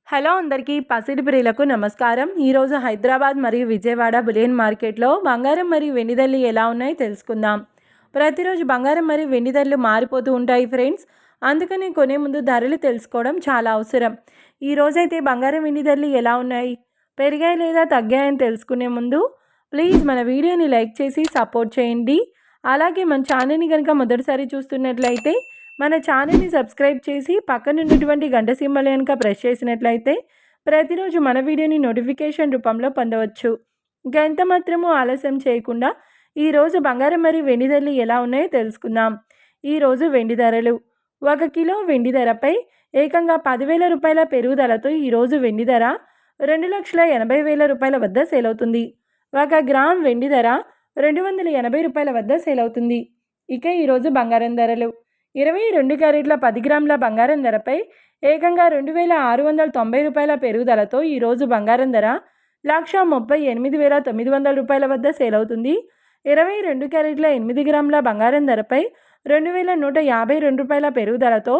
Hello అందరికీ పసిడి ప్రియులకు నమస్కారం. ఈరోజు హైదరాబాద్ మరియు విజయవాడ బులియన్ మార్కెట్లో బంగారం మరియు వెండి ధరలు ఎలా ఉన్నాయో తెలుసుకుందాం. ప్రతిరోజు బంగారం మరియు వెండి ధరలు మారిపోతూ ఉంటాయి ఫ్రెండ్స్. అందుకని కొనే ముందు ధరలు తెలుసుకోవడం చాలా అవసరం. ఈరోజైతే బంగారం వెండి ధరలు ఎలా ఉన్నాయి, పెరిగాయి లేదా తగ్గాయని తెలుసుకునే ముందు ప్లీజ్ మన వీడియోని లైక్ చేసి సపోర్ట్ చేయండి. అలాగే మన ఛానల్ని కనుక మొదటిసారి చూస్తున్నట్లయితే మన ఛానల్ని సబ్స్క్రైబ్ చేసి పక్కనున్నటువంటి గంట సింబల్ కనుక ప్రెస్ చేసినట్లయితే ప్రతిరోజు మన వీడియోని నోటిఫికేషన్ రూపంలో పొందవచ్చు. ఇంకా ఎంత మాత్రమూ ఆలస్యం చేయకుండా ఈరోజు బంగారం మరియు వెండి ధరలు ఎలా ఉన్నాయో తెలుసుకుందాం. ఈరోజు వెండి ధరలు 1 కిలో వెండి ధరపై ఏకంగా 10,000 రూపాయల పెరుగుదలతో ఈరోజు వెండి ధర 2,80,000 రూపాయల వద్ద సేల్ అవుతుంది. 1 గ్రామ్ వెండి ధర 280 రూపాయల వద్ద సేల్ అవుతుంది. ఇక ఈరోజు బంగారం ధరలు 22 క్యారెట్ల 10 గ్రాముల బంగారం ధరపై ఏకంగా 2,690 రూపాయల పెరుగుదలతో ఈరోజు బంగారం ధర 1,38,900 రూపాయల వద్ద సేల్ అవుతుంది. 22 క్యారెట్ల 8 గ్రాముల బంగారం ధరపై 2,152 రూపాయల పెరుగుదలతో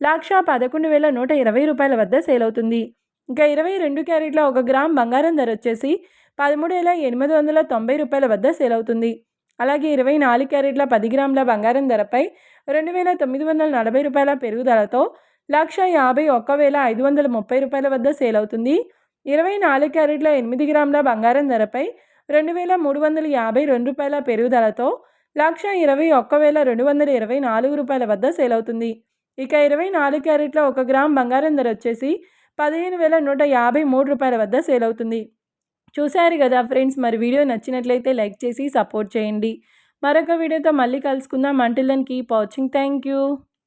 1,11,120 రూపాయల వద్ద సేల్ అవుతుంది. ఇంకా 22 క్యారెట్ల 1 గ్రామ్ బంగారం ధర వచ్చేసి 13,890 రూపాయల వద్ద సేల్ అవుతుంది. అలాగే 24 క్యారెట్ల 10 గ్రాముల బంగారం ధరపై 2,940 రూపాయల పెరుగుదలతో 1,51,530 రూపాయల వద్ద సేల్ అవుతుంది. 24 క్యారెట్ల 8 గ్రాముల బంగారం ధరపై 2,352 రూపాయల పెరుగుదలతో 1,21,224 రూపాయల వద్ద సేల్ అవుతుంది. ఇక 24 క్యారెట్ల 1 గ్రామ్ బంగారం ధర వచ్చేసి 15,153 రూపాయల వద్ద సేల్ అవుతుంది. చూశారు కదా ఫ్రెండ్స్, మరి వీడియో నచ్చినట్లయితే లైక్ చేసి సపోర్ట్ చేయండి. మరొక వీడియోతో మళ్ళీ కలుసుకుందాం. Until then keep watching. Thank you.